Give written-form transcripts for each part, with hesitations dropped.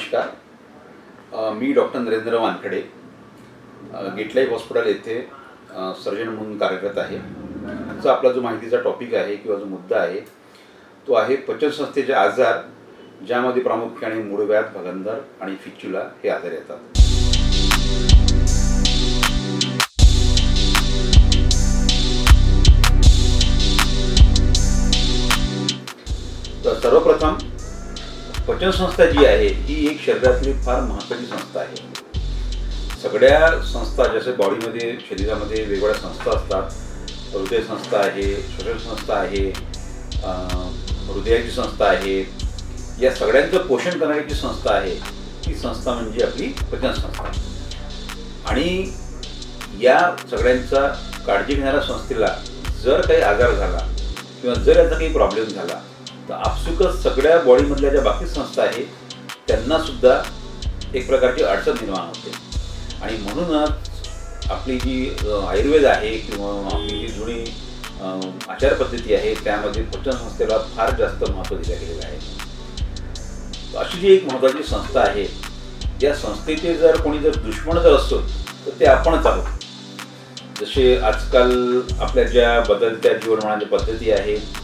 नमस्कार. मी doctor Narendra Wankhede गेटलाईफ hospital येथे surgeon म्हणून कार्यरत आहे. आजचा आपला जो माहितीचा टॉपिक आहे किंवा जो मुद्दा आहे तो आहे पचनसंस्थेचे आजार, ज्यामध्ये प्रामुख्याने मूळव्याध, भगंदर आणि फिच्युला हे आजार येतात. तर सर्वप्रथम पचनसंस्था जी आहे ही एक शरीरातली फार महत्त्वाची संस्था आहे. सगळ्या संस्था जसे बॉडीमध्ये, शरीरामध्ये वेगवेगळ्या संस्था असतात. हृदय संस्था आहे, श्वसन संस्था आहे, हृदयाची संस्था आहे. या सगळ्यांचं पोषण करणारी जी संस्था आहे ती संस्था म्हणजे आपली पचनसंस्था. आणि या सगळ्यांचा काळजी घेणाऱ्या संस्थेला जर काही आजार झाला किंवा जर याचा काही प्रॉब्लेम झाला तर आपसुकच सगळ्या बॉडीमधल्या ज्या बाकी संस्था आहेत त्यांनासुद्धा एक प्रकारची अडचण निर्माण होते. आणि म्हणूनच आपली जी आयुर्वेद आहे किंवा आपली जी जुनी आचारपद्धती आहे त्यामध्ये पचनसंस्थेला फार जास्त महत्त्व दिलं गेलेलं आहे. अशी जी एक महत्त्वाची संस्था आहे, या संस्थेचे जर कोणी जर दुश्मन जर असतो तर ते आपणच आहोत. जसे आजकाल आपल्या ज्या बदलत्या जीवनमानाच्या पद्धती आहेत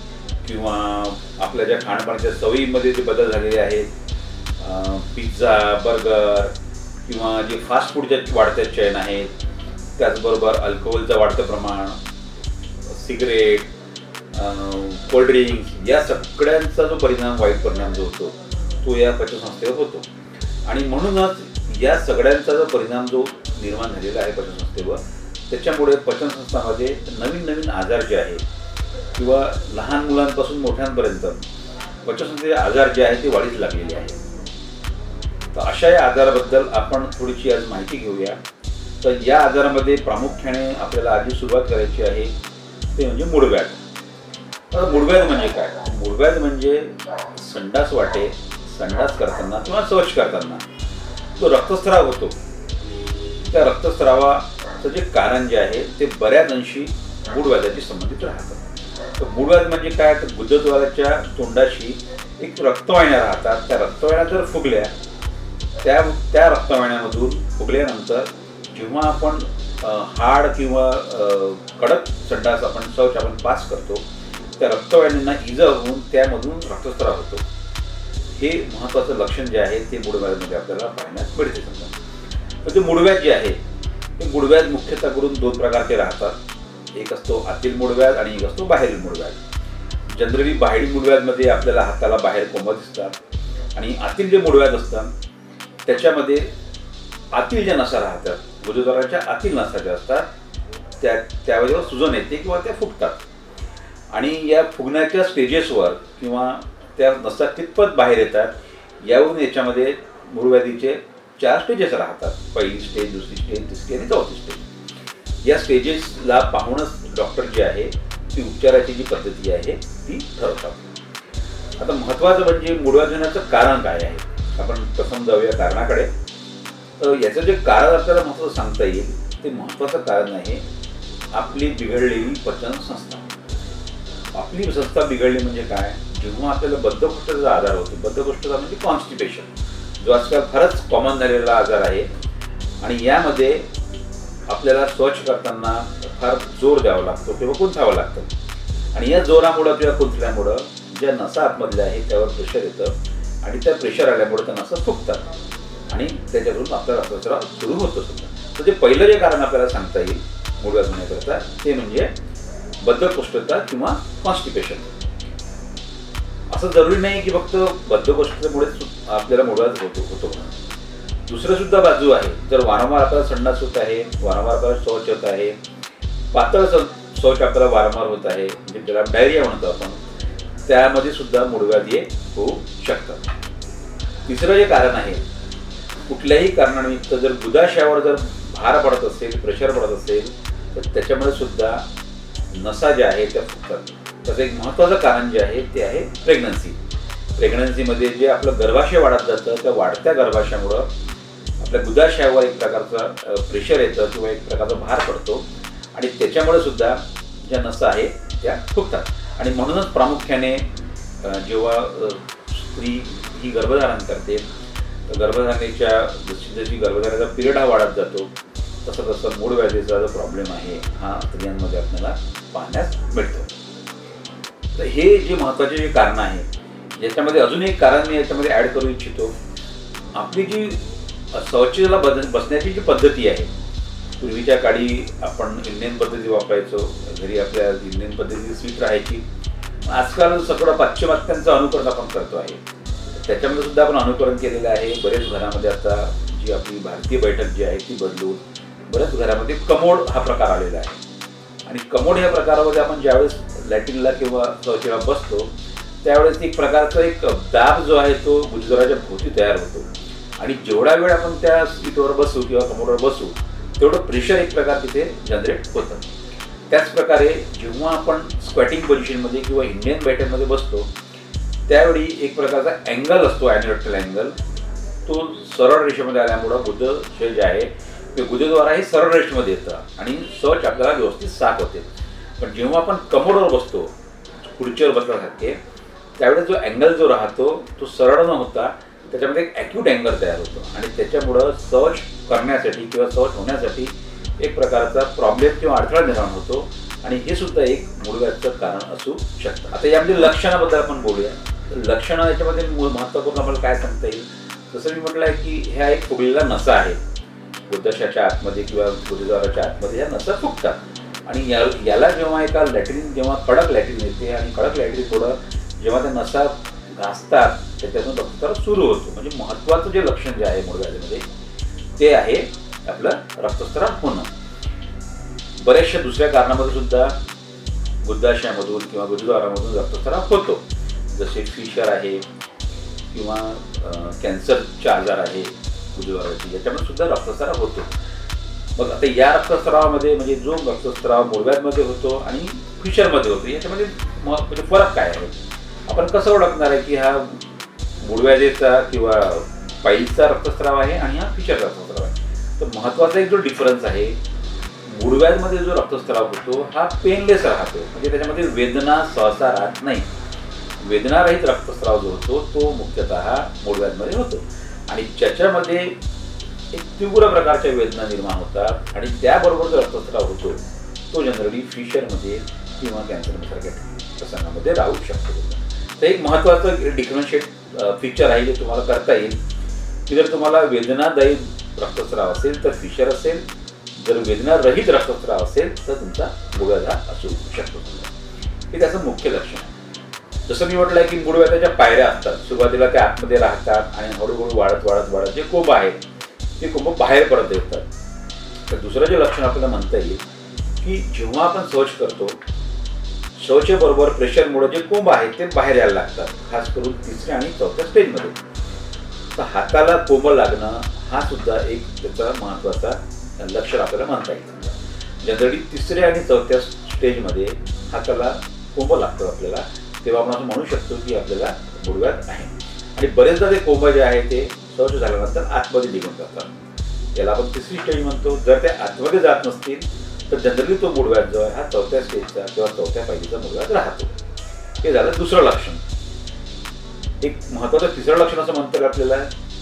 किंवा आपल्या ज्या खाणपाण्याच्या सवयीमध्ये जे बदल झालेले आहेत, पिझ्झा, बर्गर किंवा जे फास्ट फूडच्या वाढत्या चैन आहेत, त्याचबरोबर अल्कोहोलचं वाढतं प्रमाण, सिगरेट, कोल्ड्रिंक्स, या सगळ्यांचा जो परिणाम, वाईट परिणाम जो होतो तो या पचनसंस्थेवर होतो. आणि म्हणूनच या सगळ्यांचा जो परिणाम जो निर्माण झालेला आहे पचनसंस्थेवर, त्याच्यामुळे पचनसंस्थामध्ये नवीन नवीन आजार जे आहेत किंवा लहान मुलांपासून मोठ्यांपर्यंत पचनसंस्थेचे आजार जे आहेत ते वाढीस लागलेले आहेत. तर अशा या आजाराबद्दल आपण थोडीशी आज माहिती घेऊया. तर या आजारामध्ये प्रामुख्याने आपल्याला आधी सुरुवात करायची आहे ते म्हणजे मूळव्याध. तर मूळव्याध म्हणजे काय? मूळव्याध म्हणजे संडास वाटे, संडास करताना किंवा शौच करताना जो रक्तस्राव होतो, त्या रक्तस्रावाचं जे कारण जे आहे ते बऱ्याच अंशी मूळव्याधाशी संबंधित राहतं. तर मूळव्याध म्हणजे काय? तर गुदद्वाराच्या तोंडाशी एक रक्तवाहिन्या राहतात. त्या रक्तवाहिन्या जर फुगल्या, त्या रक्तवाहिन्यामधून फुगल्यानंतर जेव्हा आपण हाड किंवा कडक संडास शौच आपण पास करतो, त्या रक्तवाहिन्यांना इजा होऊन त्यामधून रक्तस्राव होतो. हे महत्त्वाचं लक्षण जे आहे ते मूळव्याधमध्ये आपल्याला पाहण्यास मिळते. समजा तर ते मूळव्याध जे आहे ते मूळव्याध मुख्यतः करून दोन प्रकारचे राहतात. एक असतो आतील मूळव्याध आणि एक असतो बाहेरील मूळव्याध. जनरली बाहेरील मूळव्याधमध्ये आपल्याला हाताला बाहेर कोंब दिसतात आणि आतील जे मूळव्याध असतात त्याच्यामध्ये आतील ज्या नसा राहतात, गुदद्वाराच्या आतील नसा ज्या असतात त्यावेळेवर सुजन येते किंवा त्या फुगतात. आणि या फुगण्याच्या स्टेजेसवर किंवा त्या नसा कितपत बाहेर येतात यावरून याच्यामध्ये मूळव्याधीचे 4 स्टेजेस राहतात. पहिली स्टेज, दुसरी स्टेज, तिसरी आणि चौथी स्टेज. या स्टेजेसला पाहूनच डॉक्टर जे आहे ती उपचाराची जी पद्धती आहे ती ठरवतात. आता महत्त्वाचं म्हणजे मूळव्याध होण्याचं कारण काय आहे. आपण प्रथम जाऊया कारणाकडे. तर याचं जे कारण आपल्याला महत्त्वाचं सांगता येईल ते महत्त्वाचं कारण आहे आपली बिघडलेली पचनसंस्था. आपली संस्था बिघडली म्हणजे काय? जेव्हा आपल्याला बद्धकोष्ठाचा आजार होतो, बद्धकोष्ठता म्हणजे कॉन्स्टिपेशन, जो आजकाल फारच कॉमन झालेला आजार आहे. आणि यामध्ये आपल्याला शौच करताना फार जोर द्यावा लागतो किंवा कुंथावं लागतं. आणि या जोरामुळं किंवा कुंथल्यामुळं ज्या नसा आतमधल्या आहेत त्यावर प्रेशर येतं आणि त्या प्रेशर आल्यामुळे त्या नसा फुगतात आणि त्याच्याकडून आपल्याला रक्तस्राव सुरू होतो. सुद्धा तर जे पहिलं जे कारण आपल्याला सांगता येईल मूळव्याध होण्याकरता ते म्हणजे बद्धकोष्ठता किंवा कॉन्स्टिपेशन. असं जरुरी नाही की फक्त बद्धकोष्ठतेमुळेच आपल्याला मूळव्याध होतो. दुसरं सुद्धा बाजू आहे. जर वारंवार आपल्याला संडास होत आहे, वारंवार आपल्याला शौच होत आहे, पातळ शौच आपल्याला वारंवार होत आहे, म्हणजे त्याला डायरिया म्हणतो आपण, त्यामध्ये सुद्धा मूळव्याध होऊ शकतं. तिसरं जे कारण आहे, कुठल्याही कारणानिमित्त जर गुदाशयावर जर भार पडत असेल, प्रेशर पडत असेल तर त्याच्यामुळे सुद्धा नसा ज्या आहेत त्या फुगतात. त्याचं एक महत्त्वाचं कारण जे आहे ते आहे प्रेग्नन्सी. प्रेग्नन्सीमध्ये जे आपलं गर्भाशय वाढत जातं, त्या वाढत्या गर्भाशयामुळं आपल्या गुदाशयावर एक प्रकारचा प्रेशर येतं किंवा एक प्रकारचा भार पडतो आणि त्याच्यामुळे सुद्धा ज्या नसा आहेत त्या फुगतात. आणि म्हणूनच प्रामुख्याने जेव्हा स्त्री ही गर्भधारण करते गर्भधारणेच्या जशी जशी गर्भधारणेचा पिरियड हा वाढत जातो तसं तसं मूळ व्याधीचा जो प्रॉब्लेम आहे हा स्त्रियांमध्ये आपल्याला पाहण्यास मिळतो. तर हे जे महत्त्वाचे जे कारणं आहे याच्यामध्ये अजून एक कारण मी याच्यामध्ये ॲड करू इच्छितो. आपली जी शौचाला बसण्याची जी पद्धती आहे, पूर्वीच्या काळी आपण इंडियन पद्धती वापरायचो, घरी आपल्या इंडियन पद्धती स्वीट राहायची. आजकाल सगळं पाश्चिमात्यांचं अनुकरण आपण करतो आहे, त्याच्यामध्ये सुद्धा आपण अनुकरण केलेलं आहे. बरेच घरामध्ये आता जी आपली भारतीय बैठक जी आहे ती बदलून बऱ्याच घरामध्ये कमोड हा प्रकार आलेला आहे. आणि कमोड ह्या प्रकारामध्ये आपण ज्यावेळेस लॅट्रिनला किंवा शौचाला बसतो त्यावेळेस एक प्रकारचा एक दाब जो आहे तो गुजराच्या भोवती तयार होतो. आणि जेवढा वेळ आपण त्या सीटवर बसू किंवा कमोडवर बसू तेवढं प्रेशर एक प्रकार तिथे जनरेट होतं. त्याचप्रकारे जेव्हा आपण स्क्वॅटिंग पोझिशनमध्ये किंवा इंडियन बैठकमध्ये बसतो त्यावेळी एक प्रकारचा अँगल असतो, ॲन्युलेटरल अँगल, तो सरळ रेषेमध्ये आल्यामुळं गुदशय जे आहे ते गुदेद्वारा हे सरळ रेषेमध्ये येतं आणि शौच आपल्याला व्यवस्थित साफ होते. पण जेव्हा आपण कमोडवर बसतो खुर्चीवर बसल्यासारखे त्यावेळेस जो अँगल जो राहतो तो सरळ न होता त्याच्यामध्ये एक ॲक्यूट अँगल तयार होतो आणि त्याच्यामुळं शौच करण्यासाठी किंवा शौच होण्यासाठी एक प्रकारचा प्रॉब्लेम किंवा अडथळा निर्माण होतो आणि हे सुद्धा एक मूळव्याधीचं कारण असू शकतं. आता यामध्ये लक्षणाबद्दल आपण बोलूया. लक्षणं याच्यामध्ये महत्त्वपूर्ण आपल्याला काय सांगता येईल, जसं मी म्हटलं आहे की ह्या एक फुगलेला नसा आहे गुदशयाच्या आतमध्ये किंवा गुदद्वाराच्या आतमध्ये ह्या नसा फुगतात आणि याला जेव्हा एका लॅट्रिन जेव्हा कडक लॅट्रिन येते आणि कडक लॅट्रिन थोडं जेव्हा त्या नसा घासतात त्याच्यातून रक्तस्राव सुरू होतो. म्हणजे महत्त्वाचं जे लक्षण जे आहे मूळव्याधीमध्ये ते आहे आपलं रक्तस्राव होणं. बऱ्याचशा दुसऱ्या कारणामध्ये सुद्धा गुदाशयामधून किंवा गुदद्वारामधून रक्तस्राव होतो, जसे फिशर आहे किंवा कॅन्सरचे आजार आहे गुदद्वाराचे, याच्यामध्ये सुद्धा रक्तस्राव होतो. मग आता या रक्तस्रावामध्ये म्हणजे जो रक्तस्राव मूळव्याधीमध्ये होतो आणि फिशरमध्ये होतो याच्यामध्ये म्हणजे फरक काय आहे, आपण कसं ओळखणार आहे की हा मूळव्याधीचा किंवा पाईलचा रक्तस्राव आहे आणि हा फिशरचा रक्तस्राव आहे. तर महत्त्वाचा एक जो डिफरन्स आहे, मूळव्याधीमध्ये जो रक्तस्राव होतो हा पेनलेस राहतो, म्हणजे त्याच्यामध्ये वेदना सहसा राहत नाही. वेदनारहित रक्तस्राव जो होतो तो मुख्यतः मूळव्याधीमध्ये होतो आणि ज्याच्यामध्ये एक तीव्र प्रकारच्या वेदना निर्माण होतात आणि त्याबरोबर जो रक्तस्राव होतो तो जनरली फिशरमध्ये किंवा कॅन्सरसारख्या प्रसंगामध्ये राहू शकतो. तर एक महत्त्वाचं डिफरन्शिएट फीचर आहे जे तुम्हाला करता येईल की जर तुम्हाला वेदनादायी रक्तस्राव असेल तर फिशर असेल, जर वेदनारहित रक्तस्राव असेल तर तुमचा मूळव्याध असू शकतो. हे त्याचं मुख्य लक्षण आहे. जसं मी म्हटलं की मूळव्याधाच्या पायऱ्या असतात, सुरुवातीला त्या आतमध्ये राहतात आणि हळूहळू वाढत वाढत वाढत जे कोंब आहे ते कोंब बाहेर पडत येतात. तर दुसरं जे लक्षण आपल्याला म्हणता येईल की जेव्हा आपण शौच करतो शौचेबरोबर प्रेशरमुळे जे कोंब आहेत ते बाहेर यायला लागतात, खास करून तिसऱ्या आणि चौथ्या स्टेजमध्ये. तर हाताला कोंब लागणं हा सुद्धा एक त्याचा महत्त्वाचा लक्षण आपल्याला म्हणता येईल. जनरली तिसऱ्या आणि चौथ्या स्टेजमध्ये हाताला कोंब लागतं आपल्याला, तेव्हा आपण असं म्हणू शकतो की आपल्याला मूळव्याध आहे. आणि बरेचदा ते कोंब जे आहे ते शौच झाल्यानंतर आतमध्ये निघून जातात, याला आपण तिसरी स्टेज म्हणतो. जर ते आतमध्ये जात नसतील तर जनरली तो मूळव्याध जो आहे हा चौथ्या स्टेजचा किंवा चौथ्या पायरीचा मूळव्याध राहतो. हे झालं दुसरं लक्षण. एक महत्त्वाचं तिसरं लक्षण असं म्हणतात आपल्याला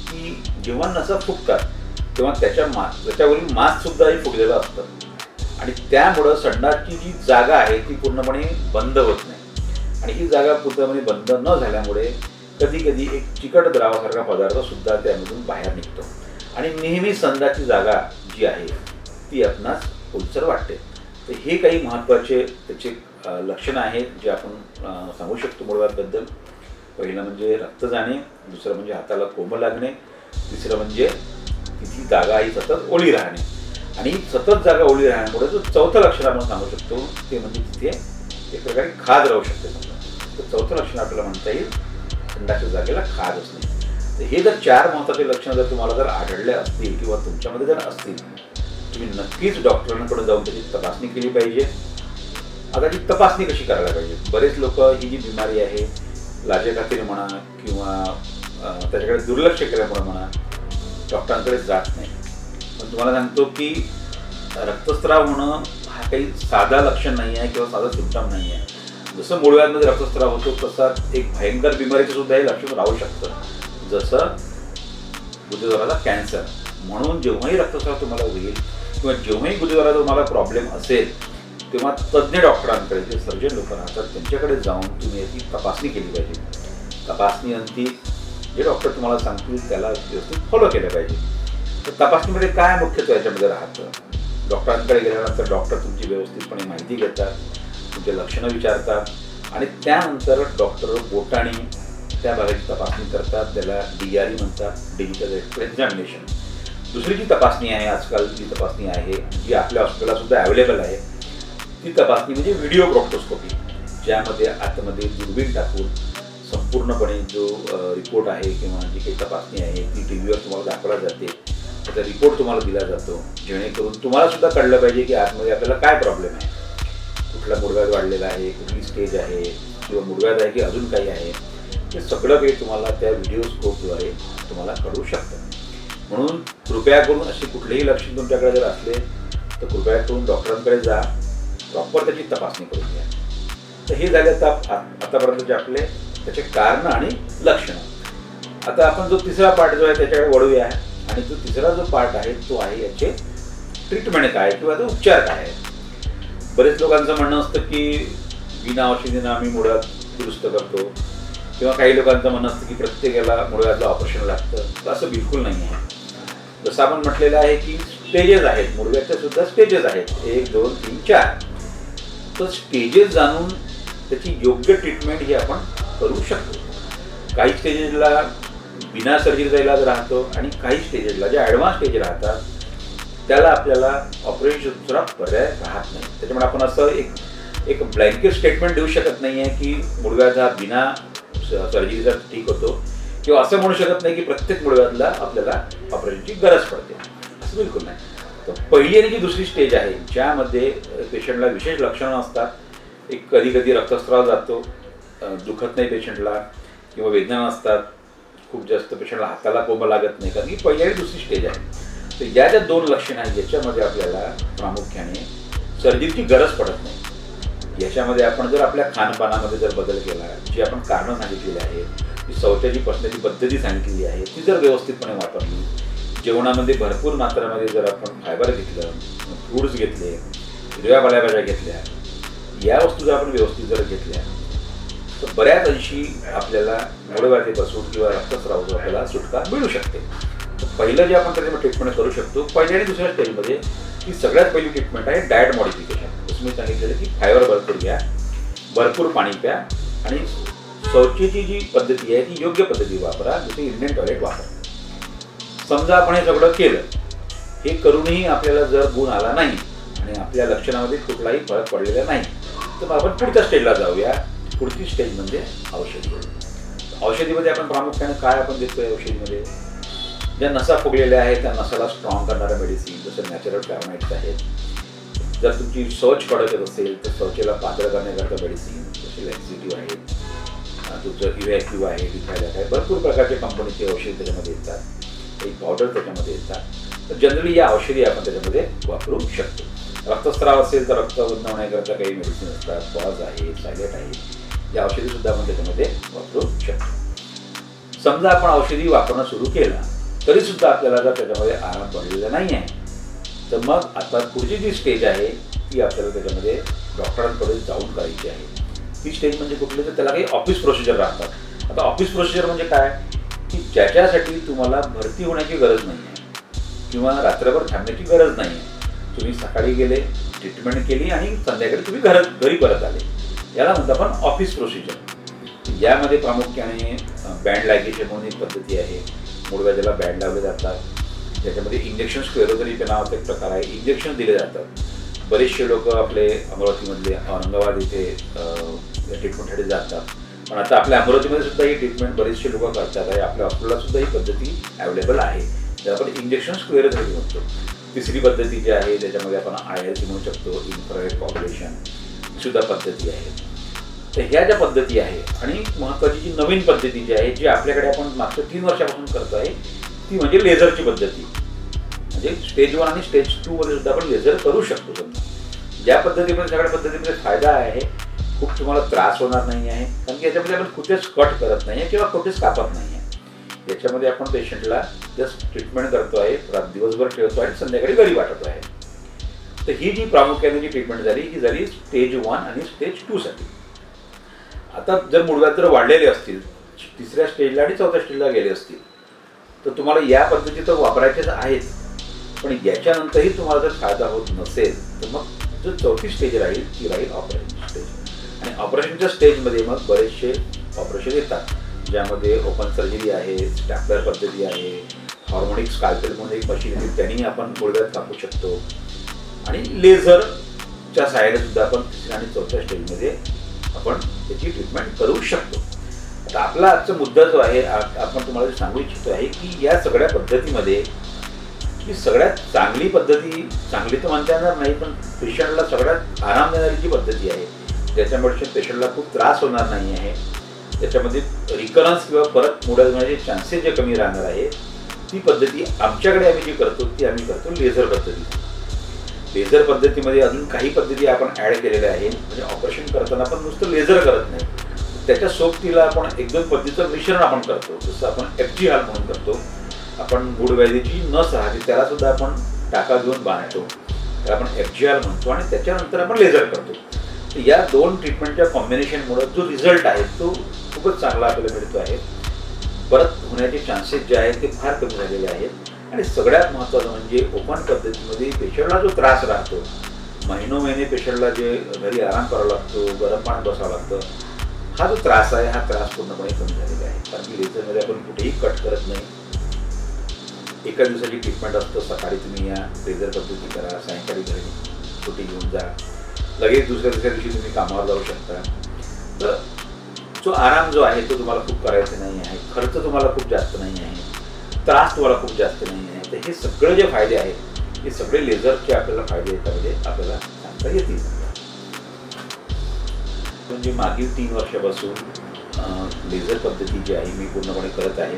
की जेव्हा नसा फुगतात तेव्हा त्याच्यावरील मांस सुद्धा फुगलेलं असतं आणि त्यामुळं संडासची जी जागा आहे ती पूर्णपणे बंद होत नाही आणि ही जागा पूर्णपणे बंद न झाल्यामुळे कधी कधी एक चिकट द्रावासारखा पदार्थ सुद्धा त्यामधून बाहेर निघतो आणि नेहमी संडासची जागा जी आहे ती आपणास ओलसर वाटते. तर हे काही महत्त्वाचे त्याचे लक्षणं आहेत जे आपण सांगू शकतो मूळव्याधीबद्दल. पहिलं म्हणजे रक्त जाणे, दुसरं म्हणजे हाताला कोंब लागणे, तिसरं म्हणजे तिची जागा ही सतत ओली राहणे आणि सतत जागा ओली राहण्यामुळे जो चौथं लक्षण आपण सांगू शकतो ते म्हणजे तिथे एक प्रकारे खाज राहू शकते. समजा तर चौथं लक्षण आपल्याला म्हणता येईल संडासच्या जागेला खाज असणे. तर हे जर 4 महत्त्वाचे लक्षणं जर तुम्हाला जर आढळले असतील किंवा तुमच्यामध्ये जर असतील तुम्ही नक्कीच डॉक्टरांकडे जाऊन त्याची तपासणी केली पाहिजे. आता ती तपासणी कशी करायला पाहिजे, बरेच लोक ही जी बिमारी आहे लाजेखातीर म्हणा किंवा त्याच्याकडे दुर्लक्ष केल्यामुळे म्हणा डॉक्टरांकडे जात नाही. पण तुम्हाला सांगतो की रक्तस्राव होणं हा काही साधा लक्षण नाही आहे किंवा साधा सिम्पटम नाही आहे. जसं मूळव्याधीमध्ये रक्तस्राव होतो तसा एक भयंकर बिमारीचं सुद्धा हे लक्षण राहू शकतं. जसं गुदद्वाराचा कॅन्सर. म्हणून जेव्हाही रक्तस्राव तुम्हाला होईल किंवा जेव्हाही गुदद्वाराचा तुम्हाला प्रॉब्लेम असेल तेव्हा तज्ज्ञ डॉक्टरांकडे, जे सर्जन लोक राहतात त्यांच्याकडे जाऊन तुम्ही याची तपासणी केली पाहिजे. तपासणीअंती जे डॉक्टर तुम्हाला सांगतील त्याला व्यवस्थित फॉलो केलं पाहिजे. तर तपासणीमध्ये काय मुख्यत्वे याच्यामध्ये राहतं, डॉक्टरांकडे गेल्यानंतर डॉक्टर तुमची व्यवस्थितपणे माहिती घेतात, तुमचे लक्षणं विचारतात आणि त्यानंतर डॉक्टर बोटाने त्या भागाची तपासणी करतात. त्याला DRE म्हणतात, डिजिटल एक्झामिनेशन. दुसरी जी तपासणी आहे, आजकाल जी तपासणी आहे जी आपल्या हॉस्पिटलला सुद्धा अवेलेबल आहे, ती तपासणी म्हणजे व्हिडिओ ब्रोंकोस्कोपी, ज्यामध्ये आतमध्ये दुर्बीण टाकून संपूर्णपणे जो रिपोर्ट आहे किंवा जी काही तपासणी आहे ती TV वर तुम्हाला दाखवला जाते. त्याचा रिपोर्ट तुम्हाला दिला जातो, जेणेकरून तुम्हाला सुद्धा कळलं पाहिजे की आतमध्ये आपल्याला काय प्रॉब्लेम आहे, कुठला मुडव्याध वाढलेला आहे, कुठली स्टेज आहे किंवा मुडव्याध आहे की अजून काही आहे. हे सगळं काही तुम्हाला त्या व्हिडिओ स्कोपद्वारे तुम्हाला कळू शकतं. म्हणून कृपया करून असे कुठलेही लक्षण तुमच्याकडे जर असले तर कृपया करून डॉक्टरांकडे जा, प्रॉपर त्याची तपासणी करून घ्या. तर हे झाले आतापर्यंतचे आपले त्याचे कारण आणि लक्षणं. आता आपण जो तिसरा पार्ट जो आहे त्याच्याकडे वळूया. आणि जो तिसरा जो पार्ट आहे तो आहे याचे ट्रीटमेंट काय किंवा तो उपचार काय आहे. बरेच लोकांचं म्हणणं असतं की बिना औषधीनं आम्ही मुळव्याध दुरुस्त करतो, किंवा काही लोकांचं म्हणणं असतं की प्रत्येकाला मुळव्याधला ऑपरेशन लागतं. तर असं बिलकुल नाही आहे. जसं आपण म्हटलेलं आहे की स्टेजेस आहेत, मुळव्याधच्या सुद्धा स्टेजेस आहेत, 1, 2, 3, 4. तर स्टेजेस जाणून त्याची योग्य ट्रीटमेंट ही आपण करू शकतो. काही स्टेजेसला बिना सर्जरीचा इलाज राहतो आणि काही स्टेजेसला जे ॲडव्हान्स स्टेज राहतात त्याला आपल्याला ऑपरेशनचा पर्याय राहत नाही. त्याच्यामुळे आपण असं एक ब्लँकेट स्टेटमेंट देऊ शकत नाही आहे की मुळव्याध हा बिना सर्जरीचा ठीक होतो, किंवा असं म्हणू शकत नाही की प्रत्येक मुळव्याधला आपल्याला ऑपरेशनची गरज पडते, असं बिलकुल नाही. तर पहिली आणि जी दुसरी स्टेज आहे ज्यामध्ये पेशंटला विशेष लक्षणं असतात, एक कधी कधी रक्तस्राव जातो, दुखत नाही पेशंटला किंवा वेदना असतात, खूप जास्त पेशंटला हाताला कोंब लागत नाही, कारण की पहिली आणि दुसरी स्टेज आहे. तर या ज्या 2 लक्षणं आहेत याच्यामध्ये आपल्याला प्रामुख्याने सर्जरीची गरज पडत नाही. याच्यामध्ये आपण जर आपल्या खानपानामध्ये जर बदल केला, जी आपण कारणं सांगितलेली आहे, जी शौचाची पचण्याची पद्धती सांगितलेली आहे ती जर व्यवस्थितपणे वापरली, जेवणामध्ये भरपूर मात्रामध्ये जर आपण फायबर घेतलं, फ्रूट्स घेतले, हिरव्या पालेभाज्या घेतल्या, या वस्तू जर आपण व्यवस्थित जर घेतल्या तर बऱ्याच अंशी आपल्याला मुळव्याधीपासून किंवा रक्तस्रावापासून आपल्याला सुटका मिळू शकते. तर पहिलं जे आपण त्याच्यामध्ये ट्रीटमेंट करू शकतो पहिल्या आणि दुसऱ्या स्टेजमध्ये, ही सगळ्यात पहिली ट्रीटमेंट आहे डाएट मॉडिफिकेशन. जसं मी सांगितलेलं की फायबर भरपूर घ्या, भरपूर पाणी प्या आणि शौचाची जी पद्धती आहे ती योग्य पद्धती वापरा, जसे इंडियन टॉयलेट वापरा. समजा आपण हे सगळं केलं, हे करूनही आपल्याला जर गुण आला नाही आणि आपल्या लक्षणामध्ये कुठलाही फरक पडलेला नाही, तर आपण पुढच्या स्टेजला जाऊया. पुढची स्टेज म्हणजे औषधी. औषधीमध्ये आपण प्रामुख्याने काय आपण देतोय औषधीमध्ये, ज्या नसा फुगलेल्या आहेत त्या नसाला स्ट्रॉंग करणाऱ्या मेडिसिन जसं नॅचरल फ्लॅवोनॉइड्स आहेत. जर तुमची शौच कडक येत असेल तर शौचेला पातळ करण्याकरता मेडिसिन जसे लॅक्झेटिव्ह आहेत, तुमचं इव्हॅक्टिव्ह आहे, डिथायलॅक आहे, भरपूर प्रकारचे कंपनीचे औषध त्याच्यामध्ये येतात, काही पावडर त्याच्यामध्ये येतात. तर जनरली या औषधी आपण त्याच्यामध्ये वापरू शकतो. रक्तस्राव असेल तर रक्त उंचवण्याकरता काही मेडिसिन असतात, पॉज आहे, सायलेट आहे, या औषधी सुद्धा आपण त्याच्यामध्ये वापरू शकतो. समजा आपण औषधी वापरणं सुरू केलं तरी सुद्धा आपल्याला जर त्याच्यामध्ये आराम पडलेला नाही आहे, तर मग आता पुढची जी स्टेज आहे ती आपल्याला त्याच्यामध्ये डॉक्टरांकडे जाऊन करायची आहे. ही स्टेज म्हणजे कुठली, तर त्याला काही ऑफिस प्रोसिजर राहतात. आता ऑफिस प्रोसिजर म्हणजे काय, की ज्याच्यासाठी तुम्हाला भरती होण्याची गरज नाही आहे किंवा रात्रभर थांबण्याची गरज नाही आहे. तुम्ही सकाळी गेले, ट्रीटमेंट केली आणि संध्याकाळी तुम्ही घरी परत आले, याला म्हणतो आपण ऑफिस प्रोसिजर. यामध्ये प्रामुख्याने बँड लायगेशन म्हणून एक पद्धती आहे, मुळव्याधाला बँड लावले जातात. त्याच्यामध्ये इंजेक्शन स्क्लेरोथेरपी नावाचा एक प्रकार आहे, इंजेक्शन दिले जातात. बरेचसे लोक आपले अमरावतीमधले औरंगाबाद इथे ट्रीटमेंटसाठी जातात, पण आता आपल्या अमरावतीमध्ये सुद्धा ही ट्रीटमेंट बरेचसे लोक करतात आहे. आपल्या हॉस्पिटलला सुद्धा ही पद्धती अवेलेबल आहे, ज्याला आपण इंजेक्शन स्क्लेरोथेरपी म्हणतो. तिसरी पद्धती जी आहे त्याच्यामध्ये आपण IRC म्हणू शकतो, इन्फ्रारेड कॉम्बिनेशन सुद्धा पद्धती आहे. तर ह्या ज्या पद्धती आहे आणि महत्त्वाची जी नवीन पद्धती जी आहे, जी आपल्याकडे आपण मागच्या 3 वर्षापासून करतो आहे, ती म्हणजे लेझरची पद्धती. म्हणजे स्टेज 1 आणि स्टेज 2 मध्ये सुद्धा आपण लेझर करू शकतो. समजा ज्या पद्धतीमध्ये सगळ्या पद्धतीमध्ये फायदा आहे, खूप तुम्हाला त्रास होणार नाही आहे, कारण की याच्यामध्ये आपण कुठेच कट करत नाही आहे किंवा कुठेच कापत नाही आहे. याच्यामध्ये आपण पेशंटला जस्ट ट्रीटमेंट करतो आहे, दिवसभर ठेवतो आणि संध्याकाळी घरी पाठवतो आहे. तर ही जी प्रामुख्याने जी ट्रीटमेंट झाली ही झाली स्टेज 1 आणि स्टेज 2 साठी. आता जर मूळव्याध जर वाढलेले असतील, 3ऱ्या स्टेजला आणि 4थ्या स्टेजला गेले असतील, तर तुम्हाला या पद्धती तर वापरायच्याच आहेत. पण याच्यानंतरही तुम्हाला जर फायदा होत नसेल तर मग जो 4थी स्टेज राहील ती राहील ऑपरेशन स्टेज. आणि ऑपरेशनच्या स्टेजमध्ये मग बरेचसे ऑपरेशन येतात, ज्यामध्ये ओपन सर्जरी आहे, स्टॅपलर पद्धती आहे, हार्मोनिक स्काल्पेल म्हणून एक मशीन आहे, त्यांनी आपण मूळव्याध कापू शकतो, आणि लेझरच्या सहाय्याने सुद्धा आपण 3ऱ्या आणि 4थ्या स्टेजमध्ये आपण त्याची ट्रीटमेंट करू शकतो. आता आपला आजचा मुद्दा जो आहे, आपण तुम्हाला सांगू इच्छितो आहे की या सगळ्या पद्धतीमध्ये ही सगळ्यात चांगली पद्धती, चांगली तर म्हणता येणार नाही, पण पेशंटला सगळ्यात आराम देणारी जी पद्धती आहे, त्याच्यामुळे पेशंटला खूप त्रास होणार नाही आहे, त्याच्यामध्ये रिकरन्स किंवा परत मुळव्याध होण्याचे चान्सेस जे कमी राहणार आहे, ती पद्धती आमच्याकडे आम्ही जी करतो ती आम्ही करतो लेझर पद्धती. लेझर पद्धतीमध्ये अजून काही पद्धती आपण ॲड केलेल्या आहेत. म्हणजे ऑपरेशन करताना आपण नुसतं लेझर करत नाही, त्याच्या सोबतीला आपण 1-2 पद्धतीचं मिश्रण आपण करतो. जसं आपण FG हाल म्हणून करतो, आपण मूळव्याधीची नस राहते त्याला सुद्धा आपण टाका घेऊन बांधतो, त्याला आपण FG हाल म्हणतो, आणि त्याच्यानंतर आपण लेझर करतो. तर या 2 ट्रीटमेंटच्या कॉम्बिनेशनमुळे जो रिझल्ट आहे तो खूपच चांगला आपल्याला मिळतो आहे. परत होण्याचे चान्सेस जे आहेत ते फार कमी झालेले आहेत. आणि सगळ्यात महत्त्वाचं म्हणजे ओपन पद्धतीमध्ये पेशंटला जो त्रास राहतो, महिनोमहिने पेशंटला जे घरी आराम करावा लागतो, गरम पाण्यात बसावं लागतं, हा जो त्रास आहे हा त्रास पूर्णपणे कमी झालेला आहे. कारण की लेझरमध्ये आपण कुठेही कट करत नाही, एका दिवसाची ट्रीटमेंट असतं. सकाळी तुम्ही या लेझर पद्धती करा, सायंकाळी घरी सुट्टी घेऊन जा, लगेच दुसऱ्या दिवशी तुम्ही कामावर जाऊ शकता. तर जो आराम जो आहे तो तुम्हाला खूप करायचा नाही आहे, खर्च तुम्हाला खूप जास्त नाही आहे, त्रास तुम्हाला खूप जास्त नाही आहे. तर हे सगळे जे फायदे आहेत हे सगळे लेझरचे आपल्याला फायदे याच्यामध्ये आपल्याला सांगता येतील. म्हणजे मागील 3 वर्षापासून लेझर पद्धती जी आहे मी पूर्णपणे करत आहे.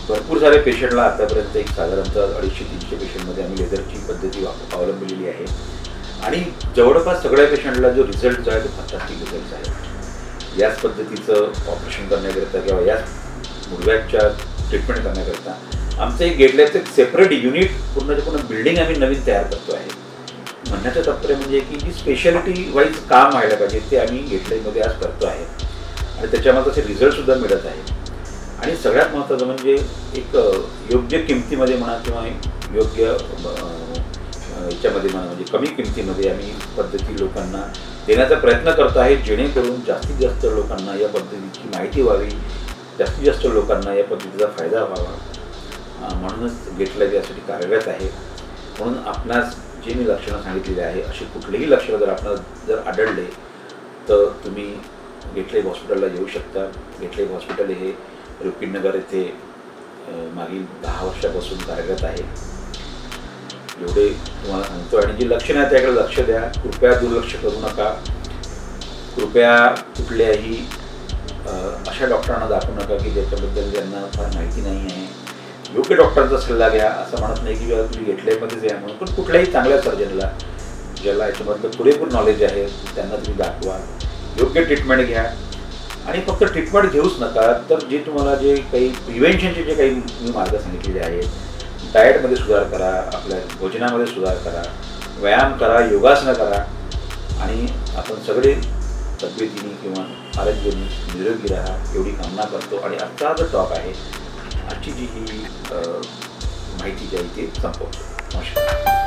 भरपूर सारे पेशंटला आतापर्यंत एक साधारणतः 250-300 पेशंटमध्ये आम्ही लेझरची पद्धती अवलंबलेली आहे. आणि जवळपास सगळ्या पेशंटला जो रिझल्ट जो आहे तो फंटास्टिक रिझल्ट आहे. याच पद्धतीचं ऑपरेशन करण्याकरिता किंवा याच मूळव्याधच्या ट्रीटमेंट करण्याकरिता आमचं एक गेटलॅबचं एक सेपरेट युनिट पूर्ण बिल्डिंग आम्ही नवीन तयार करतो आहे. म्हणण्याचं तात्पर्य म्हणजे की जी स्पेशालिटी वाईज काम व्हायला पाहिजे ते आम्ही गेटलॅबमध्ये आज करतो आहे, आणि त्याच्यामध्ये तसे रिझल्टसुद्धा मिळत आहे. आणि सगळ्यात महत्त्वाचं म्हणजे एक योग्य किमतीमध्ये म्हणा किंवा योग्य याच्यामध्ये म्हणा, म्हणजे कमी किमतीमध्ये आम्ही पद्धती लोकांना देण्याचा प्रयत्न करतो आहे, जेणेकरून जास्तीत जास्त लोकांना या पद्धतीची माहिती व्हावी, जास्तीत जास्त लोकांना या पद्धतीचा फायदा व्हावा. म्हणूनच गेटलॅब यासाठी कार्यरत आहे. म्हणून आपणास जे मी लक्षणं सांगितलेली आहे असे कुठलेही लक्षणं जर आपणास आढळले तर तुम्ही गेटलॅब हॉस्पिटलला येऊ शकता. गेटलॅब हॉस्पिटल हे रुपीनगर येथे मागील 10 वर्षापासून कार्यरत आहे. एवढे तुम्हाला सांगतो. आणि जी लक्षणं आहेत त्याकडे लक्ष द्या, कृपया दुर्लक्ष करू नका. कृपया कुठल्याही अशा डॉक्टरांना दाखवू नका की ज्याच्याबद्दल त्यांना फार माहिती नाही आहे. योग्य डॉक्टरांचा सल्ला घ्या. असं म्हणत नाही की तुम्ही गेटलॅबमध्येच या म्हणून, पण कुठल्याही चांगल्या सर्जनला ज्याला याच्याबद्दल पुरेपूर नॉलेज आहे त्यांना तुम्ही दाखवा. योग्य ट्रीटमेंट घ्या. आणि फक्त ट्रीटमेंट घेऊच नका, तर जे तुम्हाला जे काही प्रिव्हेन्शनचे जे काही मी मार्ग सांगितलेले आहेत, डाएटमध्ये सुधार करा, आपल्या भोजनामध्ये सुधार करा, व्यायाम करा, योगासनं करा, आणि आपण सगळे तब्येतीने किंवा आरोग्याने निरोगी राहा एवढी कामना करतो. आणि आजचा जो टॉक आहे, आजची जी ही माहिती जी आहे ती संपवतो. नमस्कार.